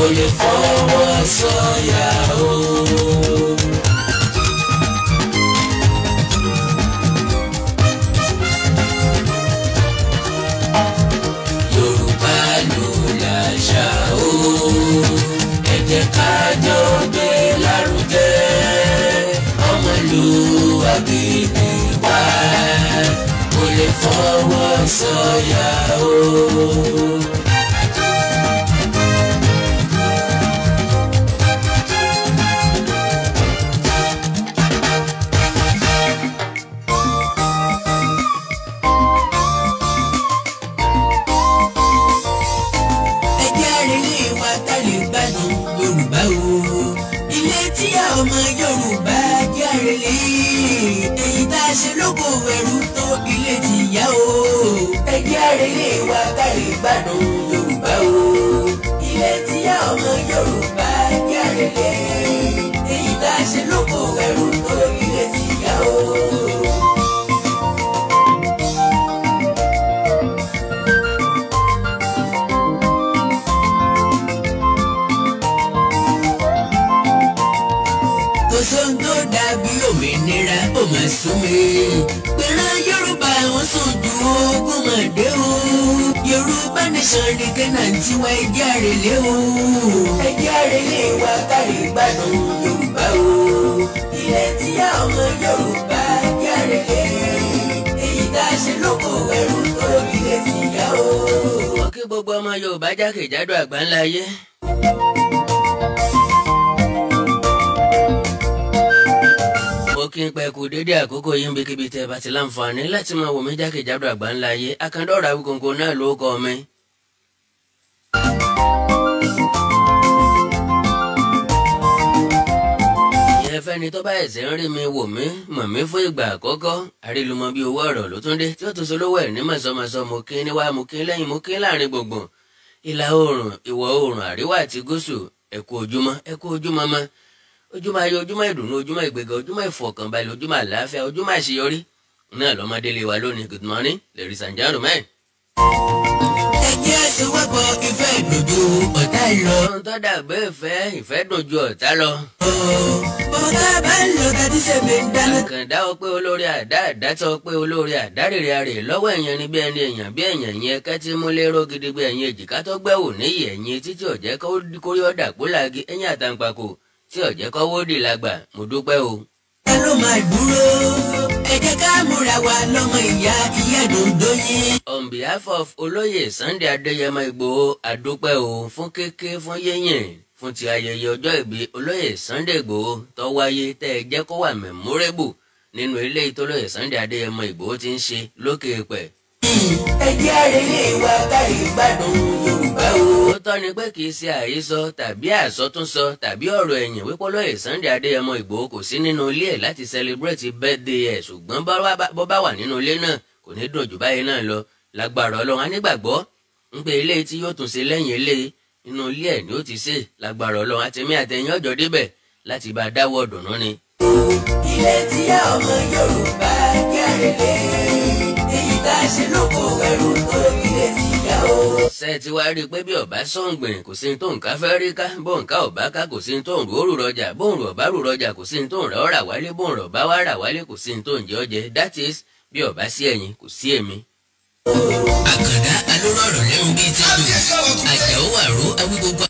mo lè fọwọ́ sọ̀yà o. Yorùbá ló láṣà o, ẹ jẹ́ ká jọ gbé lárugẹ ọmọlúwàbí ni wá, mo lè fọwọ́ sọ̀yà o. Ọmọ Yorùbá jẹ́rìlì èyí tá a ṣe lóko ẹrú tó ilé ti yá o. ẹ jẹ́rìlì wa kárí gbádùn Yorùbá o. ilé ti yá ọmọ Yorùbá jẹ́rìlì èyí tá a ṣe lóko ẹrú tó ilé ti yá o. Sóhun tó dàbí òmìnira ó máa sún mi. Pẹ̀rán Yorùbá wọn sùn ju ogún mọ̀dé o. Yorùbá nation ní Kẹ́nà tiwa ẹjẹ́ àrèlé o. ẹjẹ́ àrèlé wa kárí gbádùn Yorùbá o. ilẹ̀ tí yá ọmọ Yorùbá ẹjẹ́ àrèlé. èyí tá a ṣe lóko ẹrú tó ilé ti yá o. Wọ́n kí gbogbo ọmọ Yorùbá jákèjádò àgbáńlá ayé. Kí n pẹ́ kú dédé àkókò yìí ń bíkíbi tẹ́ bá ti láǹfààní láti máa wò mí jákèjádò àgbáńlá ayé. Àkàndọ̀rọ̀ Awíkonko náà ló kọ́ mi. ìyẹn fẹ́ni tó bá ẹ̀sẹ̀ ń rí mi wò mí mọ̀ mí fún ìgbà àkọ́kọ́. Àrílùmọ̀ bíi owó ọ̀rọ̀ ló tún dé tí ó tún so lówó ẹ̀ ní mọ̀sánmọ̀sán. Mo kí níwá mo kí lẹ́yìn mo kí láàrin gbùngbùn ìlà oòrùn ìwọ̀ oòrùn àríwá àti gúúsù. ẹ kú ojúmọ́ ẹ kú ojúmọ́ mọ́. Ojúmọ́ ayọ̀, ojúmọ́ ìdùnnú, ojúmọ́ ìgbéga, ojúmọ́ ìfọ̀kànbalẹ̀, ojúmọ́ àlàáfíà, ojúmọ́ àṣeyọrí náà lọ́mọdé lè wà lónìí. Good morning ladies and gentlemen. ẹ jẹ́ àṣewọ́pọ̀ ìfẹ́ ìdùnjú ọ̀tá lọ. ohun tó dàgbé ìfẹ́ dùn ju ọ̀tá lọ. ọ̀tá bá ń lọ tàbí sẹ́mi ń dáná. Àkàndá ọ pé olórí àdá àdá tó pé olórí àdá rèrè àrè lọ́wọ́ ẹ̀yàn ni bí ẹni èèyàn bí ẹ̀yàn yẹn kẹ́tí mú lérò gidigbe ẹ̀yìn èjìká tó gbẹ́wò níyì ẹ̀yìn títí ọ̀jẹ́ kórí ọ̀dà pólagi ẹ̀yìn àtàǹpàkò tí ọ̀jẹ́ kọ́wọ́ dì lágbà. Mo dúpẹ́ o. ẹ ló máa dúró ẹ jẹ́ ká múra wa lọ́mọ ìyá dòdò yín. On behalf of olóyè Sunday Adéyẹmọ Ìgbòho àdúpẹ́ o fún kéké fún yéyìn fún ti ayẹyẹ ọjọ́ ìbí olóyè Sunday Ìgbòho tó wáyé tẹ́ ẹ jẹ́ kó wà memorable nínú ilé ìtọ́lóyè Sunday Adéyẹmọ Ìgbòho ti ń ṣe lókè pẹ̀. ẹ jẹ́ àrèlé wa kárí gbádùn Yorùbá o. Ó tọ́ ni pé kì í ṣe àhesọ tàbí àsọtúnsọ tàbí ọ̀rọ̀ ẹ̀yìn wípé olóyè Sunday Adéyẹmọ Ìgbòho kò sí nínú ilé ẹ̀ láti celebrate birthday ẹ̀, ṣùgbọ́n bó bá wà nínú ilé náà kò ní dùn jù báyìí náà lọ. Lágbára Ọlọ́run a nígbàgbọ́ ń pé ilé tí yóò tún ṣe lẹ́yìn ilé inú ilé ẹ̀ ni ó ti ṣe. Lágbára Ọlọ́run àtẹ̀mí àtẹ̀yìn ọjọ́ débẹ̀ láti bá a dáwọ́ dùnú ni. ilé tí yá ọmọ Yorùbá jẹ́rìlé èyí tá a ṣe lóko ẹrú tó ilé ti yá o. ṣé ẹ ti wá rí i pé bí ọba sọ̀ǹgbìn kò sí ní tó nǹkan fẹ́ rí ká bó nǹkan ọba ká kò sí ní tó ń rò rù rọjà bó ń rò ọba rù rọjà kò sí ní tó ń rà ọ́ rà wálé bó ń rò ọba wá rà wálé kò sí ní tó ń jẹ ọjẹ. That is bí ọba sí ẹ̀yin kò sí èmi. Àkàndá alórọ̀rọ̀ lẹ́nu bíi tẹ́lẹ̀ Àjàó Àró Awíkonko.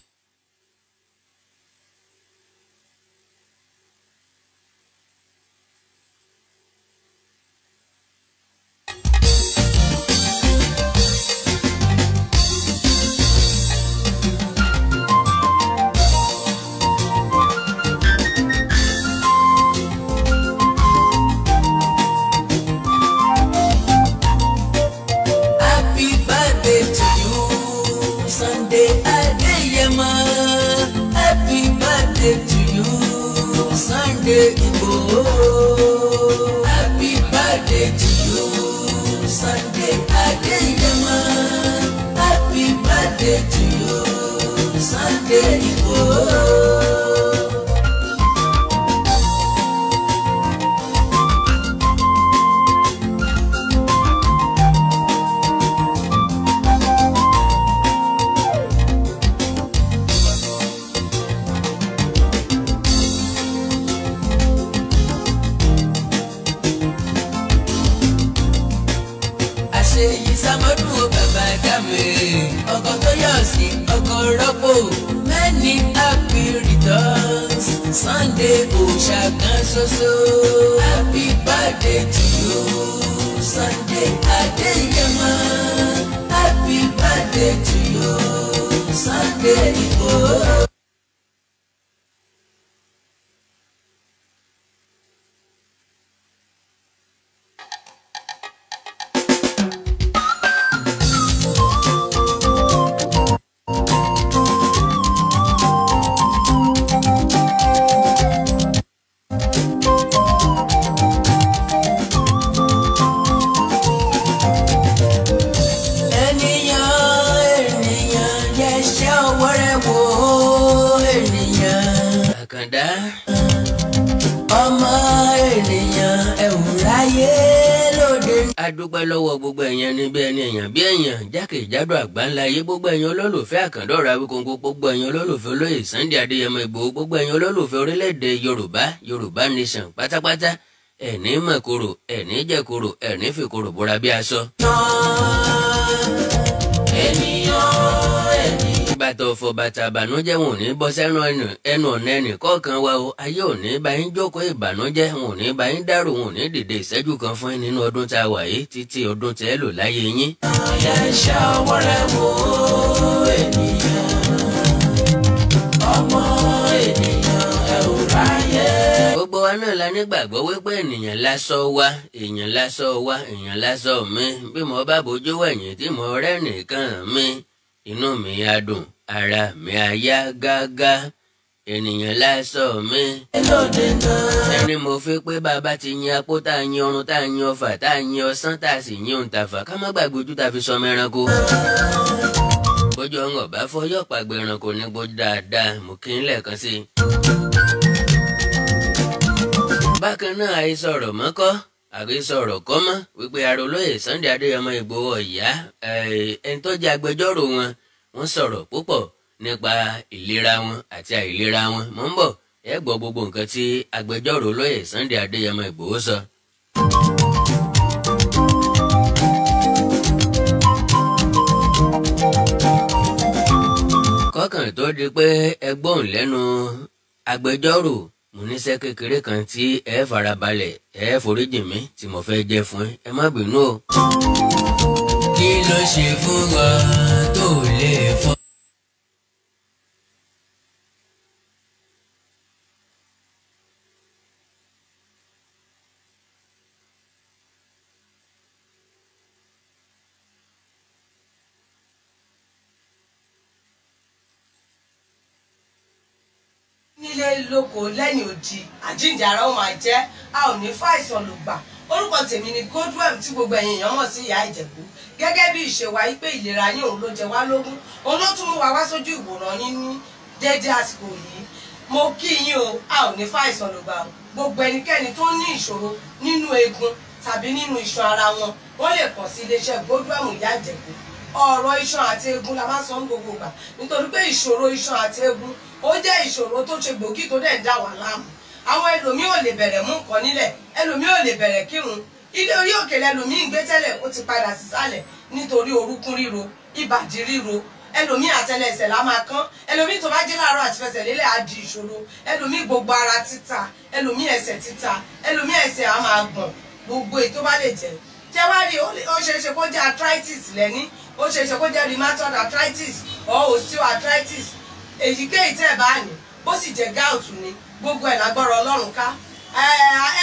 Sunday Igboho. Happy birthday to you, Sunday Adéyẹmọ. Happy birthday to you, Sunday Igboho. Ṣèyí Sàmọ́dù o bàbá Dámi, ọkọ tó yọ̀ sí ọkọ rọ́pò. Many happy returns, Sunday òòṣà kan ṣoṣo. Happy birthday to you, Sunday Adéyẹmọ. Happy birthday to you, Sunday Igboho. Ọmọ ènìyàn ẹ̀wùráyé lóde. A dúpẹ́ lọ́wọ́ gbogbo ẹ̀yàn níbi ẹni èèyàn bí èèyàn jákèjádò àgbáńláyé, gbogbo ẹ̀yàn olólùfẹ́ Àkàndá Awikonko, gbogbo ẹ̀yàn olólùfẹ́ olóyè Sunday Adéyẹmọ Ìgbòho, gbogbo ẹ̀yàn olólùfẹ́ orílẹ̀-èdè Yorùbá nation pátápátá. Ẹ̀ní mọ̀kòrò, ẹ̀ní jẹ̀kòrò, ẹ̀ní fìkòrò bóra bí aṣọ. Bàtà ọ̀fọ̀ bàtà àbànújẹ́ wọn ò ní bọ́ sẹ́nu ẹnu ọ̀nà ẹnì kọ̀ọ̀kan wa o. Ayé ò ní bá yín jókòó ìbànújẹ́, wọn ò ní bá yín dárò, wọn ò ní dìde ìṣẹ́jú kan fún yín nínú ọdún tá a wà yìí títí ọdún tẹ́ lò láyé yín. Ọ̀yà ìṣà ọwọ́ rẹ̀ wò ènìyàn, ọmọ ènìyàn ẹ ò ráyè. Gbogbo wa náà la nígbàgbọ́ wípé ènìyàn lásán wa, èèyàn lásán wa, èèyàn lásán mi. Bí mo bá bójú wẹ̀yìn tí mo rẹ́ nìkan mi, inú mi á dùn, ara mi á yá gágá. Ènìyàn lásán mi. Ẹni mo fi pé bàbá ti yin apó, tá a yin ọrùn, tá a yin ọfà, tá a yin ọsán, tá a sì yin òǹtàfà, ká má gbàgbé ojú tá a fi sọmọ ẹranko. Bójú ọ̀hún ọ̀bá fọyọ́ pàgbé ẹranko ní gbójú dáadáa, mo kí n lẹ́ẹ̀kan sí i. Bákan náà àìsọ̀rọ̀ mọ́kọ́, àrísọ̀rọ̀ kọ́mọ́ wípé Arólóyè Sunday Adéyẹmọ Ìgbòho Ọ̀yá, ẹni tó jẹ́ agbẹjọ́rò wọ́n sọ̀rọ̀ púpọ̀ nípa ìlera wọn àti àìlera wọn. Mò ń bọ̀ ẹ gbọ́ gbogbo nǹkan tí agbẹjọ́rò Olóyè Sunday Adéyẹmọ Ìgbòho sọ. Kọ́kàn tó di pé ẹ gbóhùn lẹ́nu agbẹjọ́rò, mo níṣẹ́ kékeré kan tí ẹ farabalẹ̀ ẹ foríjì mi tí mo fẹ́ jẹ́ fún ẹ má bínú o. Kí ló ṣe fún wa tó lè fọ́? Nílé lóko lẹ́yìn odi àjíǹde ara ó máa jẹ́, a ò ní fàìsàn ló gbà. Orúkọ tèmi ni Godwell tí gbogbo ẹ̀yin èèyàn mọ̀ sí Ìyá Ìjẹ̀bú. Gẹ́gẹ́ bí ìṣe wa pé ìlera yín òun ló jẹ wá lógún, òun ló tún mú wa wá sójú ìwòran yín ní déédé àsìkò yìí. Mo kí yín o, a ò ní fàìsàn ló gbà o. Gbogbo ẹnikẹ́ni tó ní ìṣòro nínú eegun tàbí nínú iṣan ara wọn, wọ́n lè kàn sí iléeṣẹ́ Godwell Ìyá Ìjẹ̀bú. Ọ̀rọ̀ iṣan àti eegun la máa sọ ní gbogbo ìgbà nítorí pé ìṣòro iṣan àti eegun ó jẹ́ ìṣòro tó ṣe gbòógì tó dẹ̀ ń dà wá láàmú. Àwọn ẹlòmíì ò lè bẹ̀rẹ̀ mú nǹkan nílẹ̀, ẹlòmíì ò lè bẹ̀rẹ̀ kírun. Ilé orí òkè lẹlòmíì ń gbé tẹ́lẹ̀ ó ti padà sísàlẹ̀ nítorí orúnkún ríro, ìbàdí ríro. Ẹlòmíì àtẹlẹsẹ̀ la máa kán, ẹlòmíì tó bá jí láàárọ̀ àti fẹsẹ̀ lélẹ̀ á di ìṣòro, ẹlòmíì gbogbo ara títa, ẹlòmíì ẹsẹ̀ títa, ẹlòmíì ẹsẹ̀ á máa gbọ̀n, gbogbo èyí tó bá lè jẹ́. Jẹ́ wá rí ó ṣeéṣe kó jẹ́ arthritis lẹ́ní, ó ṣeéṣe kó jẹ́ rheumatoid arthritis or osteoarthritis. Èyíkéyìí tẹ́ bá ní, bó sì jẹ́ gout ni, gbogbo ẹ̀ lágbára Ọlọ́run ká.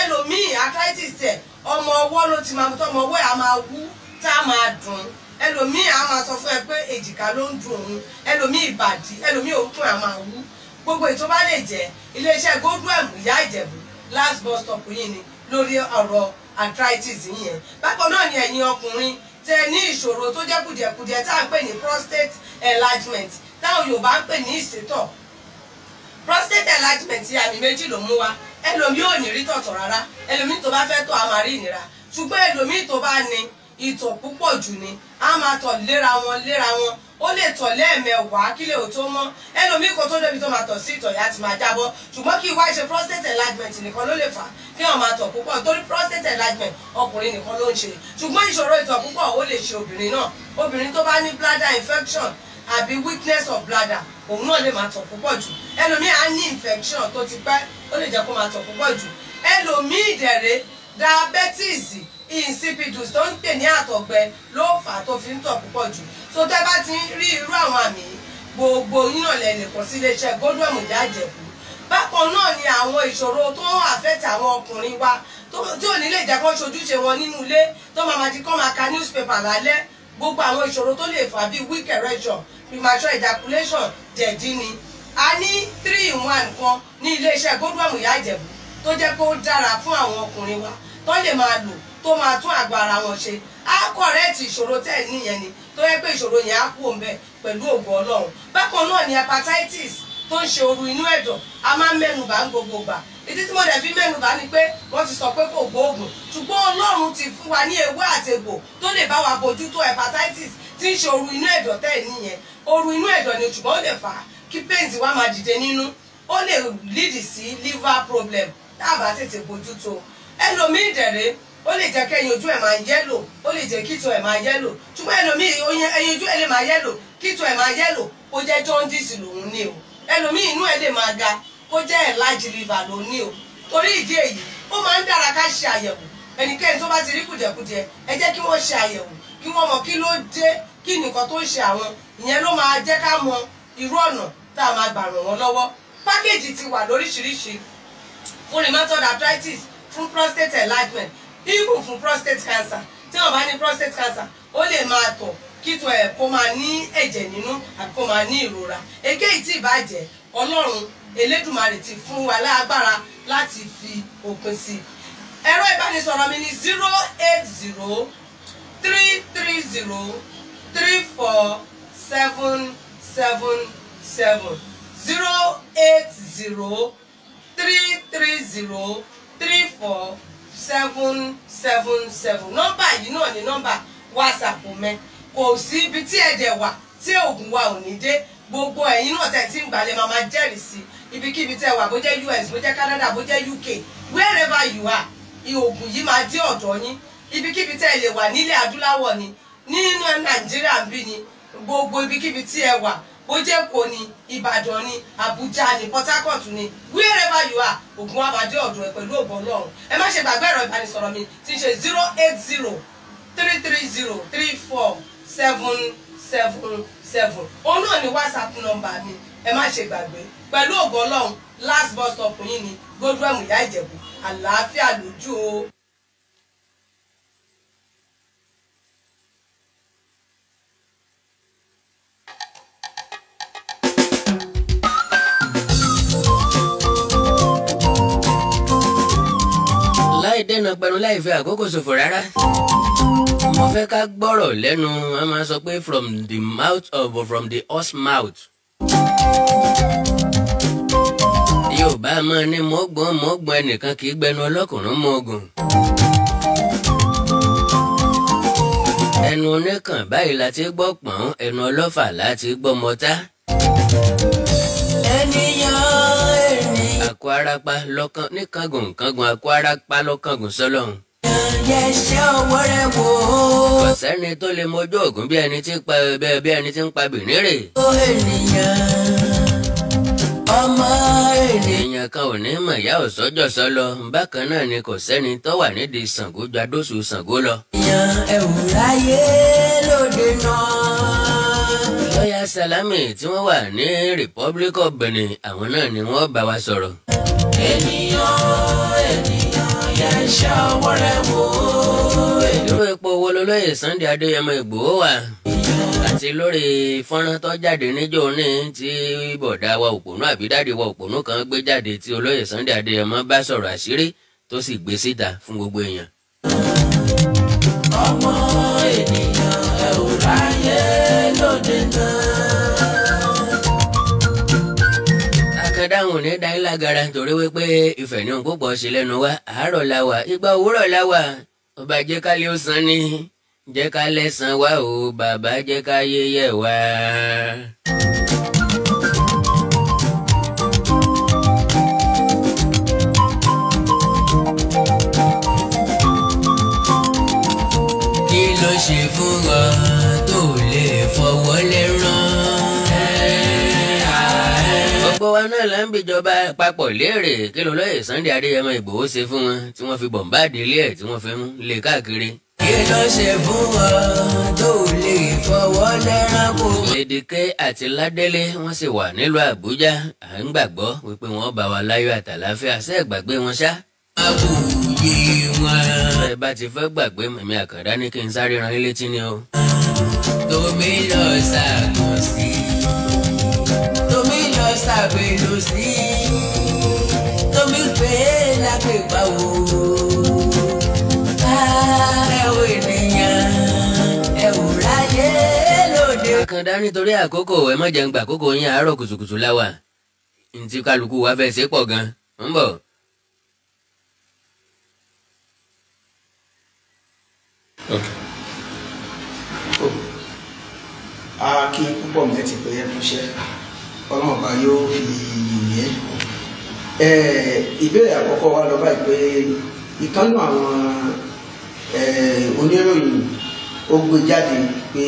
Ẹlòmíì arthritis tẹ̀ ọmọ ọwọ́ ló ti máa tọ́ ọmọ ọwọ́ ẹ̀ á máa wú tá a máa dùn. Ẹlòmíì á máa sọ fún ẹ pé èjìká ló ń dùn òun, ẹlòmíì ìbàdí, ẹlòmíì òkun á máa wú. Gbogbo èyí tó bá lè jẹ́ iléeṣẹ́ Godwell Ìyá Ìjẹ̀bú last bus stop yìí ni lórí ọ̀rọ̀ arthritis yẹn. Bákan náà ni ẹ̀yin ọkùnrin tẹ ní ìṣòro tó jẹ́ kùdìẹ̀kùdìẹ̀ tá à ń pè ní prostate enlargement, táwọn Yorùbá ń pè ní ìsétọ̀. Prostate enlargement àmì méjì ló mú wa. Ẹlòmíì ò ní rí tọ̀tọ̀ rárá, ẹlòmíì tó bá fẹ́ tọ̀ á máa rí ìnira, ṣùgbọ́n ẹlòmíì tó bá ní ìtọ̀ púpọ̀ jù ni á máa tọ̀ léra wọn, ó lè tọ̀ lẹ́ẹ̀mẹwàá kílẹ̀ ò tó mọ́ ẹlòmíì kò tó débi tó máa tọ̀ sí ìtọ̀ yá ti máa jábọ́ ṣùgbọ́n kí wá ṣe prostate enlargement nìkan ló lè fà kí wọ́n máa tọ̀ púpọ̀ torí prostate enlargement ọkùnrin nìkan ló ń ṣe ṣùgbọ́n ìṣòro ìtọ̀ púpọ̀ ó lè ṣe obìnrin náà obìnrin tó bá ní bladder infection àbí weakness of bladder òun náà lè máa tọ̀ púpọ̀ jù ẹlòmíì á ní infection tó ti pẹ́ ó lè jẹ́ kó máa tọ̀ púpọ̀ jù ẹlòmíì dẹ̀rẹ̀ diabetes insipidus tó ń pè ní àtọ̀gbẹ ló fà á tó fi ń tọ̀ púpọ̀ jù so tẹ́ bá ti rí irú àwọn àmì gbogbo yín náà lè kàn sí iléeṣẹ́ Godwem Ìyá Ìjẹ̀bú bákan náà ni àwọn ìṣòro tó ń affect àwọn ọkùnrin wa tí ò ní lè jẹ́ kó ṣojúṣe wọn nínú ilé tó máa di kó máa ka newspaper lálẹ́ gbogbo àwọn ìṣòro tó lè fà bíi weak erection premature ejaculation jẹ̀dí ni a ní 3-in-1 kan ní iléeṣẹ́ Godwem Ìyá Ìjẹ̀bú tó jẹ́ kó dára fún àwọn ọkùnrin wa tó lè máa lò tó máa tún àgọ́ ara wọn ṣe á kọ̀rẹ́ẹ̀tì ìṣòro tẹ̀ níyẹn ni tó yẹ pé ìṣòro yẹn á kú òǹbẹ pẹ̀lú ògo Ọlọ́run bákan náà ni hepatitis tó ń ṣe ooru inú ẹ̀dọ̀ a máa ń mẹ́nubà ń gbogbo gbà ìdí tí mo dẹ̀ fi mẹ́nubà ni pé wọ́n ti sọ pé kò gbóògùn ṣùgbọ́n Ọlọ́run ti fún wa ní ewé àti egbò tó lè bá wa bójútó hepatitis tí ń ṣe ooru inú ẹ̀dọ̀ tẹ̀ níyẹn ooru inú ẹ̀dọ̀ ni ṣùgbọ́n ó lè fà á kí pains wa máa dìde nínú ó lè lead sí liver problem tá a bá tètè bójútó ẹlòmíì dẹ̀rẹ̀ ó lè jẹ́ kẹ́yìn ojú ẹ̀ máa yẹ́lò ó lè jẹ́ kíto ẹ̀ máa yẹ́lò ṣùgbọ́n ẹlòmíì ẹyin ojú ẹ̀ lè máa yẹ́lò kíto ẹ̀ máa yẹ́lò ó jẹ́ jaundice lòun ní o ẹlòmíì inú ẹ̀ lè máa ga ó jẹ́ enlarged liver lòun ní o torí ìdí èyí ó máa ń dára ká ṣe àyẹ̀wò ẹnikẹ́ni tó bá ti rí kùdìẹ̀kudiẹ ẹ jẹ́ kí wọ́n ṣe àyẹ̀wò kí wọ́n mọ kí ló dé kí nìkan tó ń ṣe àwọn ìyẹn ló máa jẹ́ ká mọ irú ọ̀nà tá a máa gbà ràn wọ́n lọ́wọ́ pákéjì ti wà lóríṣiríṣi fún rheumatoid arthritis fún prostate enlargement even fún prostate cancer tí wọ́n bá ní prostate cancer ó lè máa tọ̀ kíto ẹ̀ kó máa ní ẹ̀jẹ̀ nínú àbí kó máa ní ìrora èkéyìí tí ìbàjẹ́ Ọlọ́run Elédùmarè ti fún wa lágbára láti fi òpin sí i ẹ̀rọ ìbánisọ̀rọ̀ mi ní 08033034777 nọ́mbà yìí náà ni nọ́mbà WhatsApp mẹ́ kò sí ibi tí ẹ̀dẹ̀ wà tí oògùn wa ò ní dé gbogbo ẹ̀yin náà tẹ̀ tí ń gbàlẹ̀ máa máa jẹ́rìí sí ibikíbi tẹ́ wà bó jẹ́ US bó jẹ́ Canada bó jẹ́ UK wherever you are oògùn yìí máa dé ọ̀dọ̀ yín ibikíbi tẹ́ lè wà nílẹ̀ adúláwọ̀ ni nínú Nàìjíríà ń bí ni gbogbo ibikíbi tí ẹ wà bó jẹ́ Èkó ni Ìbàdàn ni Àbújá ni Port Harcourt ni wherever you are oògùn wa máa dé ọ̀dọ̀ ẹ pẹ̀lú ògo Ọlọ́run ẹ má ṣe gbàgbé ẹ̀rọ ìbánisọ̀rọ̀ mi tí ń ṣe 08033034777 òun náà ni WhatsApp nọ́mbà mi ẹ má ṣe gbàgbé pẹ̀lú ògo Ọlọ́run last bus stop yín ni Godwem Ìyá Ìjẹ̀bú àlàáfíà lójú o. láì dènà pẹ̀lú láì fi àkókò ṣòfò rárá mo fẹ́ ká gbọ́rọ̀ lẹ́nu a máa sọ pé from the horse mouth. Yorùbá máa ní mọ́gbọ́n ẹnìkan kì í gbẹnu ọlọ́kùnrin mọ́gùn. ẹnu oníkàn báyìí láti gbọ́ pọ̀n ẹnu ọlọ́fà láti gbọ́ mọ́tá. àkó arapa lọ́kàn níkàngùn kángun àkó arapa lọ́kàngùn sọ́lọ́hún. kò sẹ́ni tó lè mọjú ògùn bí ẹni tí ń pa bìnírè. èèyàn kan ò ní mọ̀ ìyá òsọ́jọ́ sọ́lọ bákan náà ni kò sẹ́ni tó wà nídìí Ṣàngó ju adóṣù Ṣàngó lọ. lọ́yà Sálámì tí wọ́n wà ní Republic of Benin àwọn náà ni wọ́n bá wa sọ̀rọ̀. ènìyàn yẹn ṣàwọ̀ rẹ̀ wò. irú epo wo lolóyè Sunday Adéyẹmọ Ìgbòho wà àti lórí fọ́nrán tó jáde níjọ́ ní tí bọ̀dá wa òpònú àbí dáàdi wa òpònú kan gbé jáde tí olóyè Sunday Adéyẹmọ bá sọ̀rọ̀ àṣírí tó sì gbé síta fún gbogbo èèyàn. ọmọ ènìyàn ẹ ò ráyè lóde náà. akẹ́dáhùn ní dáńlágara torí wípé ìfẹ́ ní òun púpọ̀ sí lẹ́nu wa àárọ̀ la wà ìgbà òwúrọ̀ la wà ọba jẹ́ kálí ó san ní jẹ́ ká lẹ́san wá o bàbá jẹ́ ká yẹ̀yẹ́ wá. kí ló ṣe fún ọ tó lè fọwọ́ lẹ́rán. gbogbo wa náà là ń bìjọba àpapọ̀ léèrè kí ló lóye Sunday Adéyẹmọ Ìgbòho ṣe fún wọn tí wọ́n fi bọ̀m̀báàdì ilé ẹ̀ tí wọ́n fi ń lé káàkiri. kí ló ṣe fún ọ tó lè fọwọ́ lẹ́rán kó. Lédìké àti Ládélé wọ́n sì wà nílùú Àbújá à ń gbàgbọ́ wípé wọ́n bá wa láyọ̀ àtàláfíà ṣé ẹ gbàgbé wọn ṣá. àbúyé wọn. ẹ bá ti fẹ́ gbàgbé Mẹ̀mí Àkàndá ní kí n sáré ran ilé tí ni o. tómi lọ ṣàgùn sí tómi lọ ṣàbẹ̀lò sí tómi pé lágbègbà wo. ẹ wo ènìyàn ẹ wò láyé lóde. Àkàndá nítorí àkókò ẹ má jẹun gbà àkókò yín àárọ̀ kùtùkùtù láwà ntí kálukú wa fẹ́ ṣe pọ̀ gan ń bọ̀. a kí púpọ̀ mẹ́tì pé ẹ kúṣẹ́ ọlọ́run ọba yóò fi yìnyín ìbéèrè àkọ́kọ́ wa lọ báyìí pé ìkànnì àwọn oníròyìn ó gbé jáde pé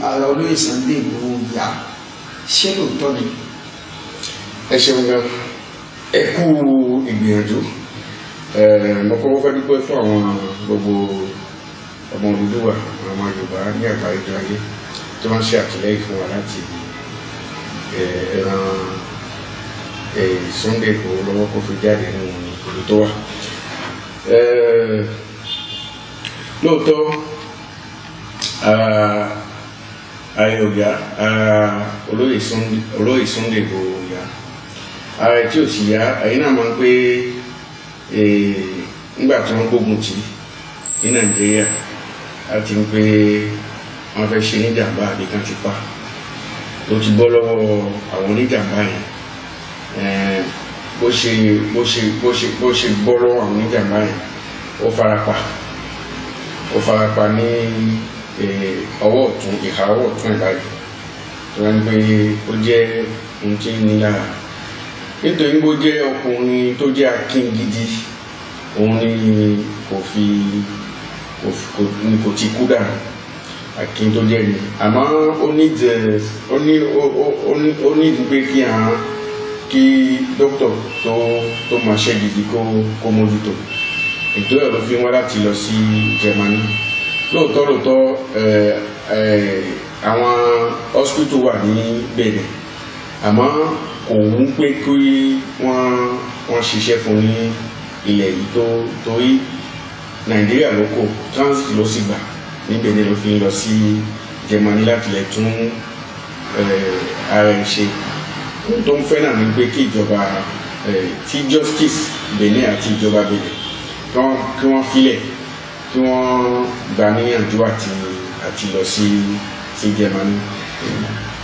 ara olóyè Sunday Igboho yá ṣé lóòótọ́ ni. ẹ ṣeun gan ẹ kú ìgbìyànjú mo kọ́kọ́ fẹ́ dúpẹ́ fún àwọn gbogbo ọmọ Odùduwà àwọn ọmọ Yorùbá ní àgbáyé tó ayé tí wọ́n ṣe àtìlẹ́yìn fún wa láti ran Sunday Igboho lọ́wọ́ kó fi jáde nínú ìlú tó wà. lóòótọ́ ayọ̀yà olóyè Sunday Igboho yá ara tí ò sì yá ẹ̀yin náà máa ń pé nígbà tí wọ́n gbógun tì ní Nàìjíríà a ti ń pé wọ́n fẹ́ ṣe níjàmbá àbí kan ti pa ló ti bọ́ lọ́wọ́ àwọn oníjàmbá yẹn bó ṣe bọ́ lọ́wọ́ àwọn oníjàmbá yẹn ó farapa ní ọwọ́ ọ̀tún ìhà ọwọ́ ọ̀tún ìbáyìí tó wọ́n ń pé ó jẹ́ ohun tí ń ní lára nítorí bó jẹ́ ọkùnrin tó jẹ́ akin gidi òun ni kò ti kú dànù akin tó jẹ́ ni àmọ́ ó ní pé kí dókítà tó máa ṣe gidi kó mójútó ètò ẹ̀rọ fi wá láti lọ sí Germany lóòótọ́ àwọn hospital wà ní Benin àmọ́ kò ń pé kí wọ́n ṣiṣẹ́ fún ní ilẹ̀ yìí torí Nàìjíríà ló kò transit ló sì gbà níbẹ̀ ni ló fi lọ sí Germany láti lè tún ara ẹ̀ ṣe ohun tó ń fẹ́ náà ni pé kí ìjọba tí justice Benin àti ìjọba Benin kí wọ́n filẹ̀ kí wọ́n gbà níyànjú àti lọ sí Germany.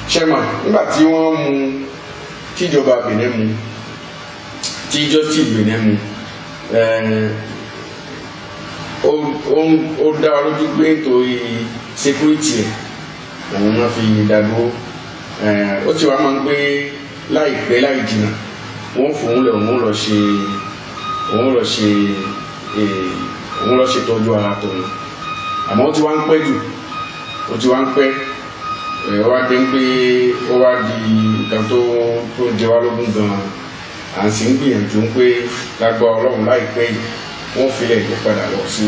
Chairman nígbà tí wọ́n mú tíjọba Benin mú tí justice Benin mú ó dá wa lójú pé nítorí security ẹ̀ òun náà fi dàgbò ó ti wá máa ń pé láìpẹ́ láì jìnnà wọ́n fòun lẹ̀ òun lọ ṣètọ́jú ara tòun àmọ́ ó ti wá ń pẹ́ jù ó ti wá ń pẹ́ ó wá dé pé ó wá di nǹkan tó jẹ wá lógún gan-an à ń sì ń gbìyànjú pé lágbára Ọlọ́run láìpẹ́ yìí wọ́n filẹ̀ tó padà lọ sí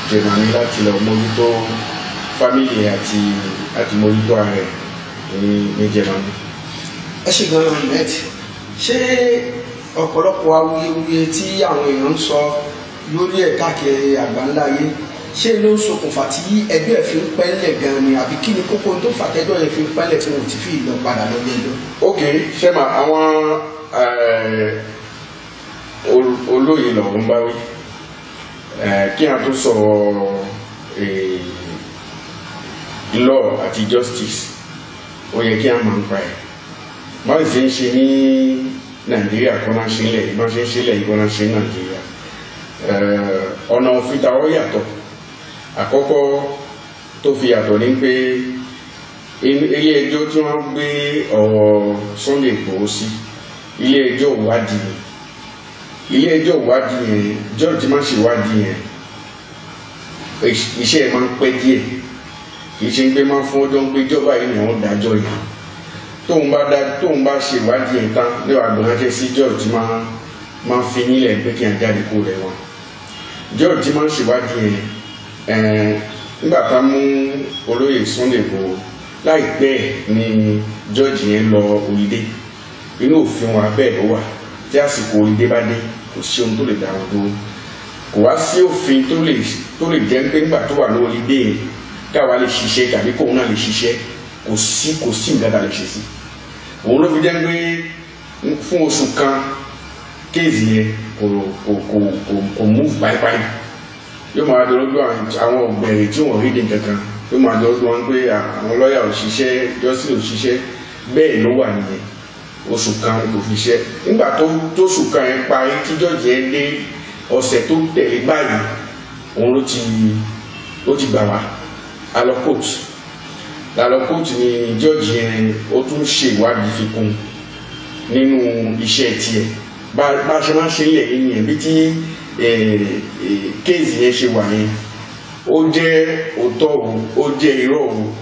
Germany láti lọ mójútó fámìlì àti mójútó ara ẹ̀ ní Germany. ẹ ṣe gan-an met ṣé ọ̀pọ̀lọpọ̀ awuyewuye tí àwọn èèyàn ń sọ lórí ẹ̀ káàkiri àgbáńlá ayé ṣé ló ń ṣokùnfà tí ẹgbẹ́ ẹ̀ fi ń pẹ́lẹ̀ gan-an ni àbí kí ni kókó tó fàtẹ́jọ́ yẹn fi ń pẹ́lẹ̀ tí wọ́n ti fi lọ padà lọ lẹ́jọ́. ok ṣẹ́mà àwọn olóyè lọ́wọ́ ń bá wí kí a tó sọ law àti justice ó yẹ kí a máa ń pa ẹ̀ báyìí ṣe ń ṣe ní Nàìjíríà kọ́nà ṣe ń lẹ̀ yìí bá ṣe ń ṣe lẹ̀ yìí kọ́nà ṣe ní Nàìjíríà ọ̀nà òfin tàwọn yàtọ̀ àkọ́kọ́ tó fi yàtọ̀ ní pé ilé ẹjọ́ tí wọ́n gbé ọ̀rọ̀ Sunday Igboho sí ilé ẹjọ́ ìwádìí yẹn George máa ń ṣèwádìí yẹn iṣẹ́ ẹ̀ máa ń pẹ́ díẹ̀ kì í ṣe ń gbé máa fún ọjọ́ ń gbé jọba yìí ni wọ́n dájọ́ yìí tóun bá ṣèwádìí yẹn tán lẹ́wọ̀ àgbọ̀nránṣẹ́ sí George máa fi nílẹ̀ pé kí n jáde kó rẹ̀ wọ́n George máa ń ṣèwádìí yẹn nígbà tá a mú olóyè Sunday Igboho láìpẹ́ ni George yẹn lọ olùdé inú òfin wa bẹ́ẹ̀ ló wà tí àsìkò olùdé bá dé kò sí ohun tó lè dá wọn dúró kò wá sí òfin tó lè jẹ́ pé nígbà tó wà ní olùdé yẹn káwa lè ṣiṣẹ́ tàbí kóun náà lè ṣiṣẹ́ kò sí nǹkan tá a lè ṣe sí òun ló fi jẹ́ pé fún oṣù kan kéèzì yẹn kò move báyìí yóò máa dọ̀ lọ́dọ̀ àwọn ọ̀gbẹ̀rẹ̀ tí wọ́n rí dín kankan yóò máa dọ̀ lọ́dọ̀ wọn pé àwọn lọ́ọ̀yà ò ṣiṣẹ́ jọ́sìn ò ṣiṣẹ́ bẹ́ẹ̀ ló wà nìyẹn oṣù kan kò fi ṣe nígbà tó oṣù kan yẹn parí tí George yẹn dé ọ̀sẹ̀ tó tẹ̀lé báyìí òun ló ti gbà wá alọ kóòtù ni George yẹn ó tún ṣe ìwádìí fi kún nínú iṣẹ́ tiẹ̀ bá a ṣe máa ń ṣe ilẹ̀ yìí yẹn bí tí kéèzì yẹn ṣe wà yẹn ó jẹ́ òótọ́ o ó jẹ́ irọ́ o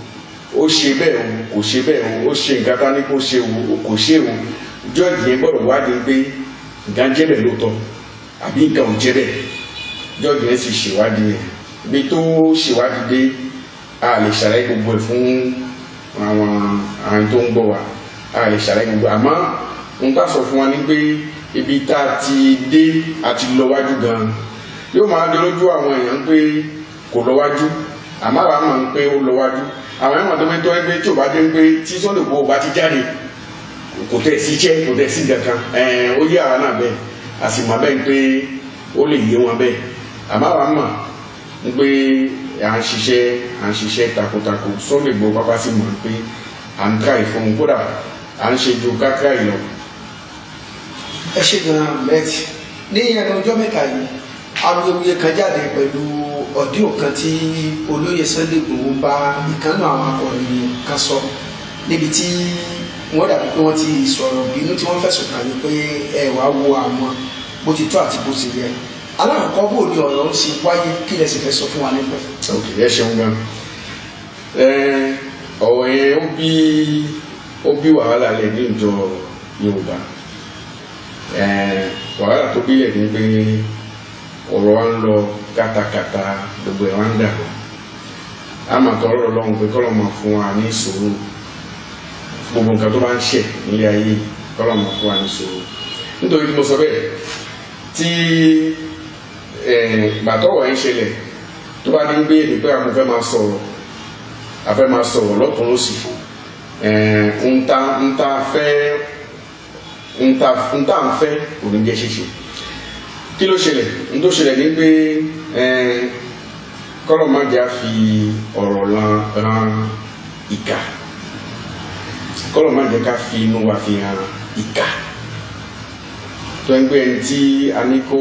ó ṣe bẹ́ẹ̀ o kò ṣe bẹ́ẹ̀ o ó ṣe nǹkan tá ní kó ṣe o kò ṣe o George yẹn gbọ́dọ̀ wádìí pé nǹkan jẹ́ bẹ́ẹ̀ lóòótọ́ àbí nǹkan ò jẹ́ bẹ́ẹ̀ George yẹn sì ṣèwádìí yẹn ibi tó ṣèwádìí dé a lè ṣàlàyé gbogbo ẹ̀ fún àwọn tó ń gbọ́ wa a lè ṣàlàyé gbogbo àmọ́ n bá sọ fún wa ní pé ibi tá a ti dé àti lọ wájú gan yóò máa dé lójú àwọn èèyàn pé kò lọ wájú àmọ́ àwa mọ̀ pé ó lọ wájú àwọn ẹ̀wọ̀n tó ń tọ́ ẹgbẹ́ tí ò bá dé pé tí Sunday Igboho bá ti jáde kò tẹ̀ sí iṣẹ́ kò tẹ̀ sí kankan ó yé àwa náà bẹ́ẹ̀ a sì mọ̀ bẹ́ẹ̀ pé ó lè yé wọn bẹ́ẹ̀ àmọ́ àwa mọ̀ pé à ń ṣiṣẹ́ takuntakun Sunday Igboho pápá sì mọ̀ pé à ń ká ìfọ̀hún kódà à ń ṣe ju káká ìlọ. ẹ ṣe gan-an mẹ́tì ní ẹnu ọjọ́ mẹ́ta yìí awuyewuye kan jáde pẹ̀lú ọ̀díò kan tí olóyè Sunday Igboho bá ìkànnì àwọn akọ̀ròyìn kan sọ níbi tí wọ́n dàbí pé wọ́n ti sọ̀rọ̀ bínú tí wọ́n fẹ̀sùn kàn yín pé ẹ wá wo àwọn bó ti tó àti bó ti yẹ alákọ̀ọ́kọ́ bò ní ọ̀rọ̀ ń ṣe wáyé kí lẹ sì fẹ́ sọ fún wa nípa. ok ẹ ṣeun gan ọ̀rọ̀ yẹn ó bí wàhálà lẹ̀ ní ìjọ Yorùbá wàhálà tó bí lẹ̀ ní pé ọ̀rọ̀ wa ń lọ kátàkátà gbogbo ẹ̀ wá ń dà àmọ́ àtọ̀rọ̀ Ọlọ́run pé kọ́lọ́ máa fún wa ní ìṣòro gbogbo nǹkan tó bá ń ṣẹ̀ nílé ayé kọ́lọ́ máa fún wa ní ìṣòro nítorí mo sọ bẹ́ẹ̀ tí gbàtọ́wọ̀ ẹ̀ ń ṣẹlẹ̀ tó bá ní gbé èdè pé àwọn fẹ́ máa sọ̀rọ̀ lọ́tún lọ́sì ń ta ń fẹ́ kò ní jẹ́ ṣíṣe kí ló ṣẹlẹ̀ ń tó ṣẹlẹ̀ ní pé kọ́lọ̀ má jà fi ọ̀rọ̀ ran ìkà kọ́lọ̀ má jẹ́ ká fi inú wa fi hàn ìkà tó ń gbé ẹni tí a ní kó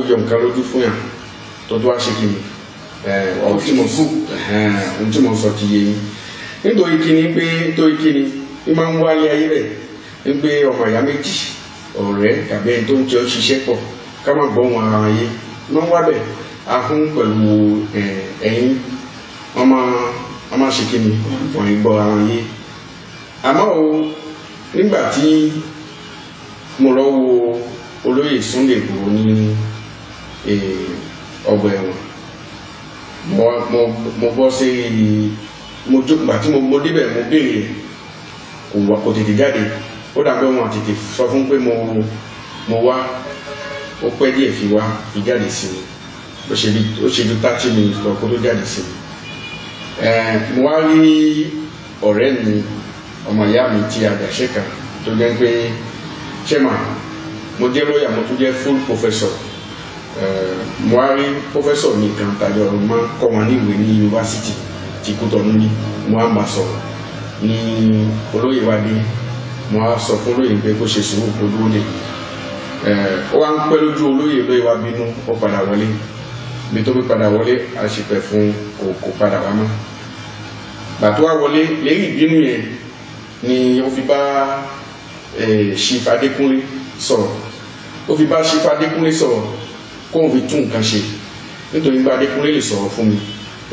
yọ nǹkan lójú fún yàn tó tó wá ṣe kí ni ohun tí mo sọ ti yé yín nítorí kíni ní máa ń wálé ayé rẹ̀ ń gbé ọmọ ìyá méjì ọ̀rẹ́ tàbí ẹni tó ń jẹ́ ṣiṣẹ́ pọ̀ ká má gbọ́ wọn ara yé máa ń wá bẹ̀ ahọ́n pẹ̀lú ẹ̀yìn wọ́n máa ṣe kí ni wọ́n ń gbọ́ ara yé àmọ́ o nígbà tí mo lọ wo olóyè Sunday Igboho ní ọgbà ẹ̀wọ̀n mo bọ́ sí mo jókòó àti mo débẹ̀ mo béèrè kò tètè jáde ó dàbẹ́ wọn tètè sọ fún pé mo wá ó pẹ́ díẹ̀ fi jáde sí mi ó ṣe ju 30 minutes lọ kó tó jáde sí mi mo wá rí ọ̀rẹ́ mi ọmọ ìyá mi ti àgbàṣe kan tó jẹ́ pé chairman mo jẹ́ lọ́ọ̀yà mo tún jẹ́ full professor mo wá rí professor mi kan tàbí ọ̀rọ̀ máa ń kọ́ wọn ní ìwé ní yunifásitì tí Kútọ̀nù ní mo á máa sọ̀rọ̀ ní olóyè wa dé mo á sọ fún olóyè pé kó ṣe sùúrù kó dúró dé ó wá ń pẹ́ lójú olóyè wa bínú ó padà wọlé mi tó fi padà wọlé àṣepẹ̀ fún kò padà wá mọ́ gbàtó wá wọlé lérí ìbínú yẹn ni ó fi bá Chief Adékúnlé sọ̀rọ̀ ó fi bá Chief Adékúnlé sọ̀rọ̀ kóun fi tún nǹkan ṣe nítorí pé Adékúnlé lè sọ̀rọ̀ fún mi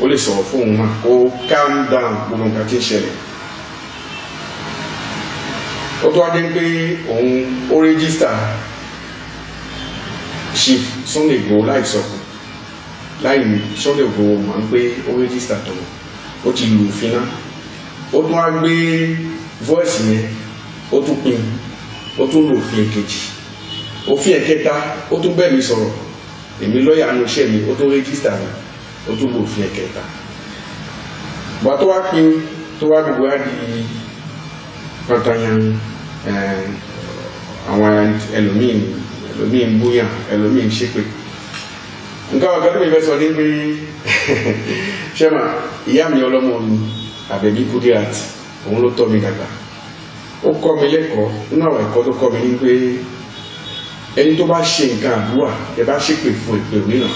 ó lè sọ̀rọ̀ fún òun náà kó calm down gbogbo nǹkan tí ń ṣẹlẹ̀ ó tó wá dé pé òun ó rẹ́gísítà Chief Sunday Igboho láì sọ fún láì Sunday Igboho mọ̀ pé ó rẹ́gísítà tó ó ti lù òfin náà ó tún wá gbé voice yẹn ó tún pín ó tún lò òfin èkejì òfin ẹ̀kẹta ó tún bẹ́ẹ̀ mi sọ̀rọ̀ èmi lọ́ọ̀yà ní iṣẹ́ mi ó tún rẹ́gísítà mi ó tún lò òfin ẹ̀kẹta gbà tó wá pín tó wá gbogbo á di pàtàyàn àwọn ẹlòmíì ń búyàn ẹlòmíì ń ṣépè nǹkan ọ̀gá tó mi fẹ́ sọ ní pé ṣẹ́mà ìyá mi ọlọ́mọ mi Àbẹ̀bí Kudirat òun ló tọ́ mi dàgbà ó kọ́ mi lẹ́kọ̀ọ́ nínú àwọn ẹ̀kọ́ tó kọ́ mi ní pé ẹni tó bá ṣe nǹkan àdúrà ẹ bá ṣépè fún ìpè mìíràn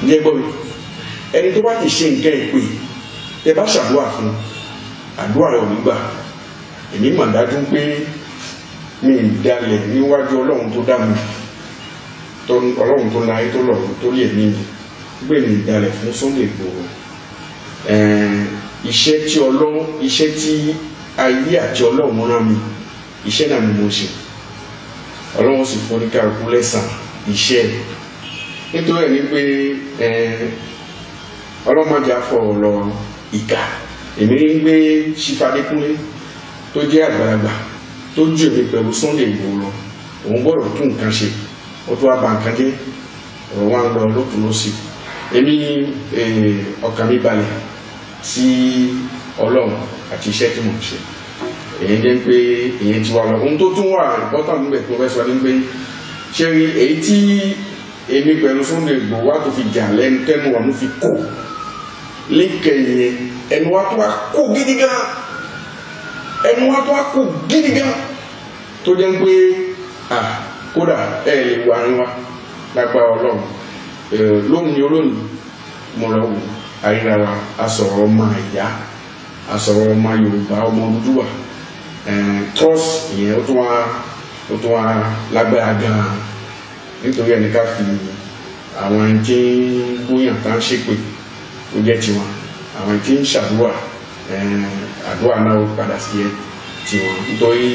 ní ẹgbọ́n mi ẹni tó bá ti ṣe nǹkan ìpè ẹ bá ṣàdúrà fún àdúrà rẹ ò ní gbà èmi mà dájú pé mi ì dalẹ̀ níwájú Ọlọ́run tó dá mi Ọlọ́run tó láyé tó lọ́run tó lè ní mi gbé mi ìdálẹ̀ fún Sunday Igboho iṣẹ́ tí ayé àti Ọlọ́run rán mi iṣẹ́ náà ni mo ṣe Ọlọ́run sì fún oníkàlùkù lẹ́san iṣẹ́ nítorí ẹ̀ ní pé ọlọ́mọdé afọ̀rọ̀ lọ ìkà èmi ń gbé Chief Adékúnlé tó jẹ́ àgbàlagbà tó jù mí pẹ̀lú Sunday Igboho lọ òun gbọ́dọ̀ tún nǹkan ṣe ó tó wá ba nǹkan jẹ́ ọ̀rọ̀ wa ń lọ lótú lọ́sì èmi ọkàn mi balẹ̀ sí Ọlọ́run àti iṣẹ́ tí mò ń ṣe èyí jẹ́ pé èyí ti wá lọ ohun tó tún wà important níbẹ̀ tó fẹ́ sọ ní pé ṣé rí èyí tí èmi pẹ̀lú Sunday Igboho wá tó fi jà lẹ́nu tẹ́nu wà ló fi kó lẹ́kẹ̀yìn ẹnu wa tó wá kó gidi gan ẹnu wa tó wá kó gidi gan tó jẹ́ pé kódà ẹ lè wà ní wa lágbára Ọlọ́run lónìí olónìí mo lọ wò ayélujára asọ̀rọ̀ ọmọ ìyá asọ̀rọ̀ ọmọ Yorùbá ọmọ Odùduwà trust ìyẹn ó tún wá lágbára gan-an nítorí ẹni ká fi àwọn ẹni tí ń gbóyàn tá ń ṣépè ó jẹ́ tiwọn àwọn ẹni tí ń ṣàdúrà àdúrà náà ó padà sí tiwọn nítorí.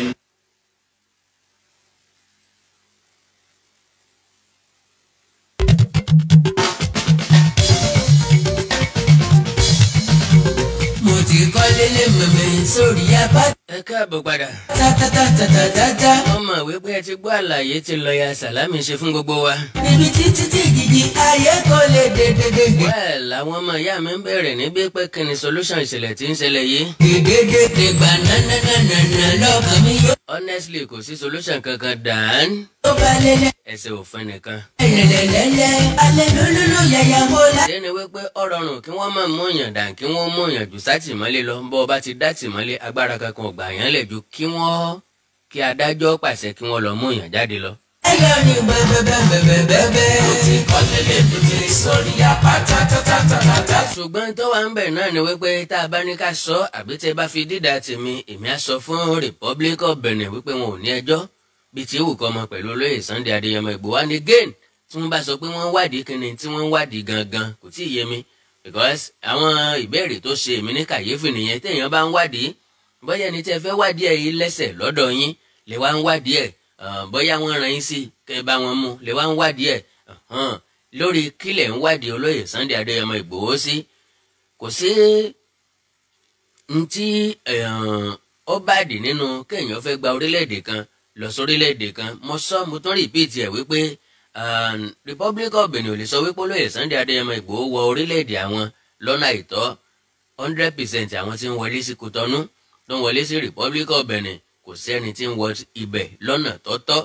sórí apá. ẹ káàbọ̀ padà. tátátátátátá. wọ́n mọ̀ wípé ẹ ti gbọ́ àlàyé tí lọ́ọ̀yà Sàlámì ṣe fún gbogbo wa. níbi títí tí gidi ayé kò lè dédédé. well àwọn ọmọ ìyá mi ń bẹ̀rẹ̀ níbi pé kí ni solution ìṣẹ̀lẹ̀ tí ń ṣẹlẹ̀ yìí. dédédé gbà nánánánánà lọ́kàn mi yó. honestly kò sí solution kankan dàn. ó bá lélẹ̀. ẹsẹ̀ òfin nìkan. ẹlẹ́lẹ́lẹ́lẹ́ alẹ́ lólóló yàyà wọlá. ṣé ni wípé ó rọrùn kí wọ́n máa mú yàn dàn kí wọ́n mú yàn jù sátìmọ́lé lọ bọ́ ọba ti dá tìmọ́lé agbára kankan ò gbà yàn lẹ̀ ju kí adájọ́ pàṣẹ kí wọ́n lọ mú yàn jáde lọ. ẹyọ ni bẹ́ẹ̀bẹ́ẹ̀bẹ́ẹ̀bẹ́ẹ̀ ó ti kọ́ lélẹ̀ lóde sórí apá tátátátátá. ṣùgbọ́n tó wà ń bẹ̀ náà ni wípé tá a bá ní ká sọ àbí tẹ́ bá fi dídà tèmi èmi á sọ fún Republic of Benin wípé wọn ò ní ẹjọ́ bí tí ìwù kọ́ ọmọ pẹ̀lú olóyè Sunday Adéyẹmọ Ìgbòho and again tí wọ́n bá sọ pé wọ́n wádìí kíni tí wọ́n wádìí gangan kò tí ì yé mi because àwọn ìbéèrè tó ṣe èmi ní kàyéfì nìyẹn téèyàn bá ń wádìí bóyá ẹni tí ẹ fẹ́ wádìí ẹ̀ yìí lẹ́sẹ̀ lọ́dọ̀ yín lè wá ń wádìí ẹ̀ bóyá wọ́n rán yín sí kẹ́ ẹ bá wọn mú lè wá ń wádìí ẹ̀ lórí kílẹ̀ ń wádìí olóyè Sunday Adéyẹmọ Ìgbòho sí kò sí ntí ó bàdì nínú kéèyàn fẹ́ gba orílẹ̀-èdè kan lọ sórílẹ̀-èdè kan mo tún rìpíìtì ẹ̀ wípé Republic of Benin ò lè sọ wípé olóyè Sunday Adéyẹmọ Ìgbòho wọ orílẹ̀-èdè àwọn lọ́nà àìtọ́ 100% àwọn tí ń wọlé sí Kòtọ́nú tó ń wọlé sí Republic of Benin kò sẹ́ni tí ń wọ ibẹ̀ lọ́nà tọ́tọ́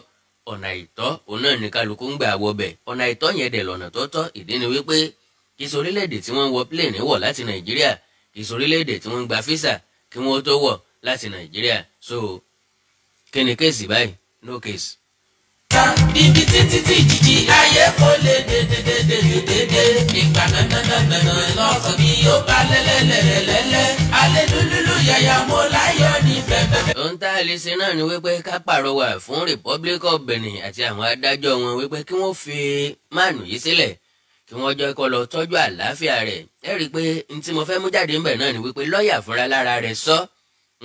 ọ̀nà àìtọ́ òun náà ní kálukú ń gbà wọ bẹ̀ ọ̀nà àìtọ́ yẹn dẹ̀ lọ́nà tọ́tọ́ ìdí ni wípé kì í sorílẹ̀-èdè tí wọ́n ń wọ plane wọ̀ láti Nàìjíríà kì í sorílẹ̀-èdè tí wọ́n ń gba físà kí wọ́n tó wọ̀ láti Nàìjíríà so kí ni kéèsì báyìí no case. ibi títí tí jìjì ayé kò lè dédédédédédé nígbà nananana lọ́kàn mi yóò bá lẹ́lẹ́lẹ́lẹ́lẹ́ alẹ́ lúlúlú yàyà mo láyọ̀ ní bẹ́ẹ̀. ohun tá a lè ṣe náà ni wípé ká pàrọwà fún Republic of Benin àti àwọn adájọ́ wọn wípé kí wọ́n fi máàlù yìí sílẹ̀ kí wọ́n jọ kó lọ tọ́jú àlàáfíà rẹ̀. ẹ rí i pé n tí mo fẹ́ mú jáde ńbẹ̀ náà ni wípé lọ́ọ̀yà fúnra lára rẹ̀ sọ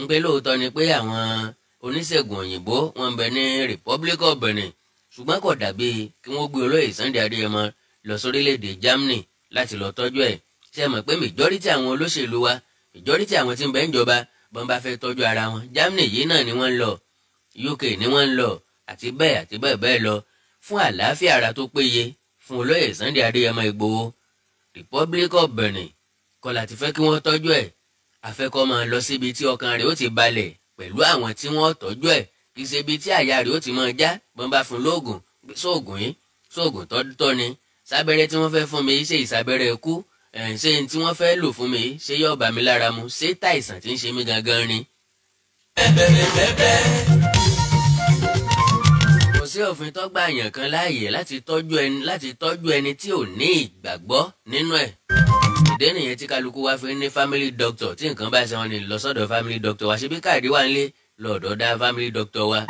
ń pé lóòótọ́ ni pé àwọn oníṣègùn òyìnbó wọn ń bẹ ní Republic of Benin ṣùgbọ́n kò dàbí kí wọ́n gbé olóyè Sunday Adéyẹmọ lọ sórílẹ̀-èdè Germany láti lọ tọ́jú ẹ̀. ṣe mọ̀ pé majority àwọn olóṣèlú wa majority àwọn tí ń bẹ ń jọba bọ́n bá fẹ́ tọ́jú ara wọn Germany yìí náà ni wọ́n ń lọ UK ni wọ́n ń lọ àti bẹ́ẹ̀ bẹ́ẹ̀ lọ fún àlàáfíà ara tó péye fún olóyè Sunday Adéyẹmọ Ìgbòho. Republic of Benin kọ́ láti fẹ́ kí wọ́n tọ́jú ẹ̀ àfẹ́kọ́ máa lọ síbi tí ọkàn rẹ̀ ó ti balẹ̀ pẹ̀lú àwọn tí wọ́n tọ́jú ẹ̀ kì í ṣe ibi tí àyà rẹ̀ ó ti máa já bọ́n bá fún lóògùn sóògùn yìí sóògùn tọ́ ni sábẹ́rẹ́ tí wọ́n fẹ́ fún mi ṣe ìsábẹ́rẹ́ ikú ṣé tí wọ́n fẹ́ lò fún mi ṣé yóò bá mi lára mu ṣé táìsàn tí ń ṣe mí gangan ni. kò sí òfin tó gba àyàn kan láàyè láti tọ́jú ẹni tí ò ní ìgbàgbọ́ nínú ẹ̀. ìdí nìyẹn tí kálukú wá fi ní family doctor tí nǹkan bá ṣe wọn ni lọ sọ́dọ̀ family doctor wa ṣebí káàdì wà nílé lọ́dọ̀ dá family doctor wa.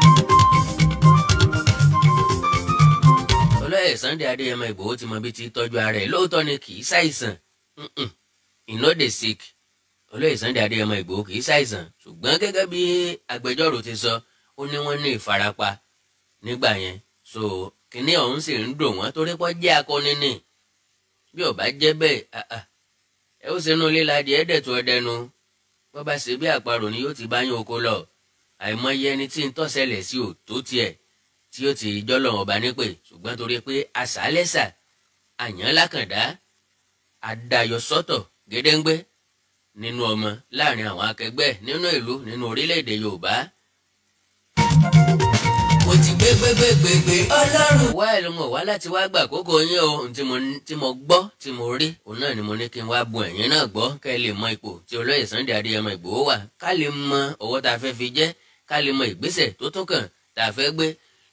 olóyè Sunday Adéyẹmọ Ìgbòho ti mọ bí ti tọ́jú ara ẹ̀ lóòótọ́ ni kì í ṣàìsàn he no dey sick. olóyè Sunday Adéyẹmọ Ìgbòho kì í ṣàìsàn ṣùgbọ́n gẹ́gẹ́ bí agbẹjọ́rò ti sọ ó ní wọ́n ní ìfarapa nígbà yẹn so kínní ọ̀hún sì ń dùn wọ́n torí pọ́ jẹ́ akọni ni bí ó bá jẹ́ bẹ́ẹ̀ ẹ ó ṣe inú líla di ẹ̀ẹ́dẹ̀tún ẹ̀dẹ́nu bọ́ bá ṣe bí àparò ni yóò ti bá yín oko lọ àìmọye ẹni tí ń tọ́sẹ̀lẹ̀ sí òtó tiẹ̀ tí ó ti jọ́lọ̀ ọba nípè ṣùgbọ́n torí pé àṣálẹ́sà àyàn lákàndá àdàyọ̀ sọ́tọ̀ gédéǹgbé nínú ọmọ láàrin àwọn akẹgbẹ́ nínú ìlú nínú orílẹ̀-èdè Yorùbá. mo ti gbégbégbégbé Ọlọ́run. wá ẹ̀lú mọ̀ wá láti wá gbà kókó yín o ohun tí mo gbọ́ tí mo rí òun náà ni mo ní kí n wá bu ẹ̀yin náà gbọ́ kẹ́ ẹ lè mọ ipò tí olóyè Sunday Adéyẹmọ Ìgbòho wà ká lè mọ ọwọ́ tá a fẹ́ fi jẹ́ ká lè mọ ìgbésẹ̀ tó tún kàn tá a fẹ́ gbé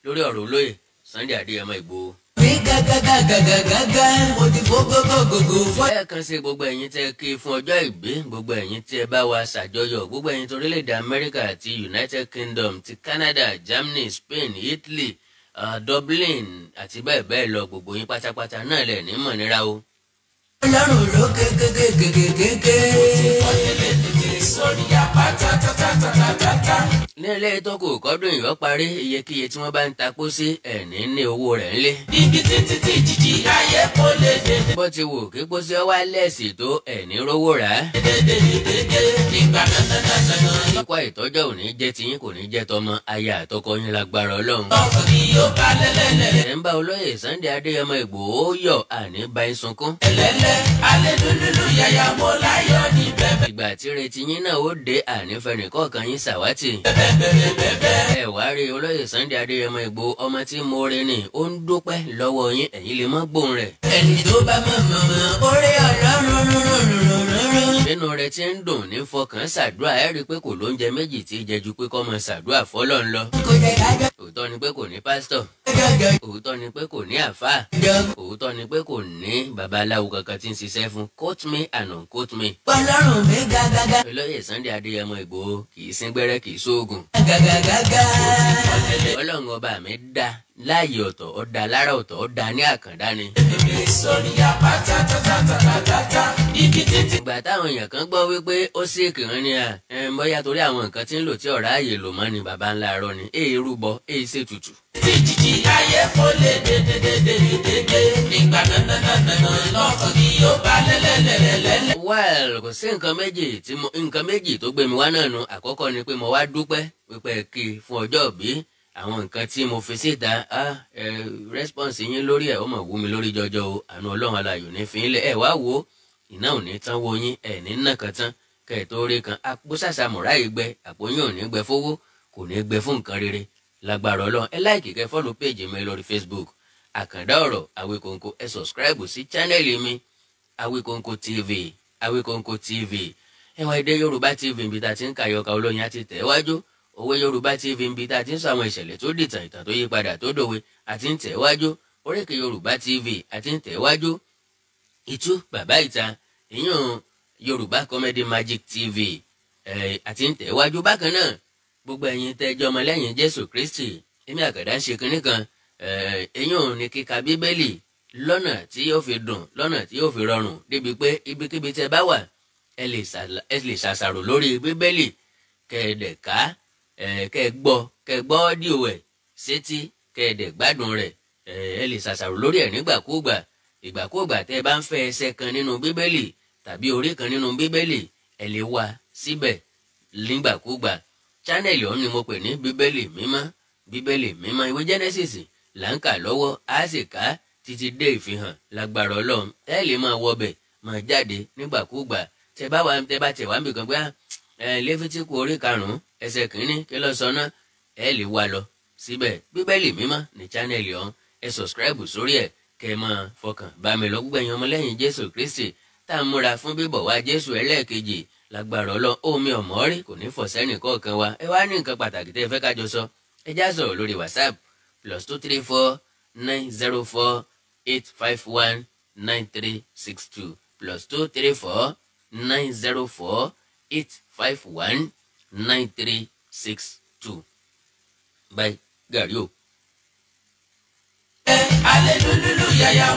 lórí ọ̀rọ̀ olóyè Sunday Adéyẹmọ Ìgbòho. mi gàgàgàgàgàgà mo ti fó gógógógó fọ́. lẹ́ẹ̀kan sí gbogbo ẹ̀yin tẹ́ kí fún ọjọ́ ìbí gbogbo ẹ̀yin tí ẹ bá wa ṣàjọyọ̀ gbogbo ẹ̀yin torílẹ̀-èdè Amẹ́ríkà àti United Kingdom ti Canada Germany Spain Italy Dublin àti bẹ́ẹ̀ bẹ́ẹ̀ lọ gbogbo yín pátápátá náà lẹ̀ ní mọ̀ nira o. Ọlọ́run ló kékékékékéké. mo ti fọ́ tẹ́lẹ̀ sórí apáta tátátátátá. ní ilé tó kù kọ́dún ìyọ́ parí iyekíye tí wọ́n bá ń takó sí ẹ̀ní ní owó rẹ̀ ńlé. ibi títí tí jìjì ayé kò lè dédé. bó ti wù kí pósí ọwá lẹ́ẹ̀sì tó ẹ̀ní rówó rà á. dédédédédé nígbà nananana. ikú àìtọ́jọ́ ò ní jẹ́ tiyín kò ní jẹ́ tọmọ aya àtọkọ yín lágbára Ọlọ́run. ọkọ mi yóò bá lẹ́lẹ́lẹ́. ẹ̀ ń bá olóyè Sunday Adéyẹmọ Ìgbòho yọ̀ àní bá ń sunkún. ẹlẹ́lẹ́ alẹ́ dúdúdú yàyà mo láyọ̀ ní bẹ́ẹ̀. ìgbà tí retí yín náà ó dé ànífẹ́nìkọ̀ọ̀kan yín sàwátì. ẹ wá rí olóyè Sunday Adéyẹmọ Ìgbòho ọmọ tí mo rí ni ó ń dúpẹ́ lọ́wọ́ yín ẹ̀yin lè mọ́ gbóhùn rẹ̀. ẹni tó bá mọ̀ orí Ọlọ́run. nínú rẹ̀ tí ń dùn ní fọkàn ṣàdúrà ẹ rí i pé kò lóúnjẹ méjì tí jẹ ju pé kọ́ mọ ṣàdúrà fọ́lọ́ ń lọ. òótọ́ ni pé kò ní pásítọ̀ òótọ́ ni pé kò ní àfáà òótọ́ ni pé kò ní babaláwo kankan tí ń ṣiṣẹ́ fún quote me and unquote me. Ọlọ́run mi gágágá. olóyè Sunday Adéyẹmọ Ìgbòho kì í sín gbẹ́rẹ́ kì í sóògùn. gágágágá. Ọlọ́run ọba mi dá láàyè ọ̀tọ̀ ó dá lára ọ̀tọ̀ ó dá ní àkàndá ni. sórí apáta tátátátátá ibi títí. ìgbà táwọn èèyàn kan gbọ́ wípé ó sì kìrìn ni bóyá torí àwọn nǹkan tí ń lò tí ọ̀rá ààyè lò mọ́ ni baba ńlá arọ ni èè rúbọ èè ṣètùtù. títí ayé kò lè dédédédédé nígbà nananana lọ́kàn ni yóò bá lẹ́lẹ́lẹ́lẹ́lẹ́. well kò sí nǹkan méjì tó gbé mi wá náà nu àkọ́kọ́ ni pé mo wá dúpẹ́ pípẹ́ kí fún ọjọ́ òbí àwọn nǹkan tí mo fi síta response yín lórí ẹ̀ ó mọ̀ wú mi lórí jọjọ o àánú Ọlọ́run aláyò ní fi ilẹ̀ ẹ̀ wá wo iná ò ní tán wo yín ẹ̀ ní nà kan tán kẹ̀ tó rí kan àpò sàṣàmùrà yìí gbẹ àpò yín ò ní gbẹ fowó kò ní gbẹ fún nǹkan rere lágbára Ọlọ́run ẹ láìkì kẹ́ fọ́lù péjì mi lórí Facebook Àkàndá Ọ̀rọ̀ Awikonko ẹ subscribe sí channel mi Awikonko TV Awikonko TV ẹ wá Èdè Yorùbá TV níbi tá a ti ń kàyọkà olóyin àti tẹ̀wájú Òwe Yorùbá TV ń bi tá a ti ń sọ àwọn ìṣẹ̀lẹ̀ tó dìtàn, ìtàn tó yí padà tó dòwe àti ń tẹ̀ wájú. Oríkì Yorùbá TV àti ń tẹ̀ wájú. Ìtú bàbá ìta ìyún Yorùbá Comedy Magic TV àti ń tẹ̀ wájú. Bákan náà gbogbo ẹ̀yin tẹ́jọ́ ọmọlẹ́yìn Jésù Kristi, èmi Àkàndá ń ṣe kinní kan ìyún ní kíka Bíbélì lọ́nà tí yóò fi dùn, lọ́nà tí yóò fi rọrùn, débi pé ibikíbi tẹ́ bá wà ẹ lè ṣàṣàrò lórí Bíbélì kẹ́ẹ̀dẹ̀ ká kẹ́ gbọ́ ọ́díò ẹ̀ sétí kẹ́ẹ̀dẹ̀ gbádùn rẹ̀. Ẹ lè ṣàṣàrò lórí ẹ̀ nígbàkúùgbà. Ìgbàkúùgbà tẹ́ bá ń fẹ́ ẹsẹ̀ kan nínú Bíbélì tàbí orí kan nínú Bíbélì ẹ lè wá síbẹ̀ nígbàkúùgbà. Chánẹ́ẹ̀lì ọ̀hún ni mo pè ní Bíbélì Mímọ́. Bíbélì Mímọ́, ìwé Genesis là ń kà lọ́wọ́, á sì ká títí dé ìfihàn lágbára Ọlọ́run. Ẹ lè máa wọbẹ̀ máa jáde nígbàkúùgbà. Tẹ́ bá tẹ̀ wá nbìkan pé Léfítíkù orí 5 ẹsẹ̀ 1 kí ló sọ náà, ẹ lè wá lọ síbẹ̀. Bíbélì Mímọ́ ní chánẹ́ẹ̀lì ọ̀hún. Ẹ subscribe sórí ẹ̀ kẹ́ ẹ máa fọkàn bá mi lọ. Gbogbo ẹ̀yin ọmọlẹ́yìn Jésù Kristi tá a múra fún bíbọ̀ wá Jésù ẹlẹ́ẹ̀kejì lágbára Ọlọ́run. Omi ọ̀mọ́rí kò ní fọ̀ sẹ́nì kọ̀ọ̀kan wa. Ẹ wá ní nǹkan pàtàkì tẹ́ ẹ fẹ́ kájọ sọ, ẹ já sọ̀rọ̀ lórí WhatsApp +234 904 851 9362 +234 904 851 9362. Bye, gàrí o. Hallelujah.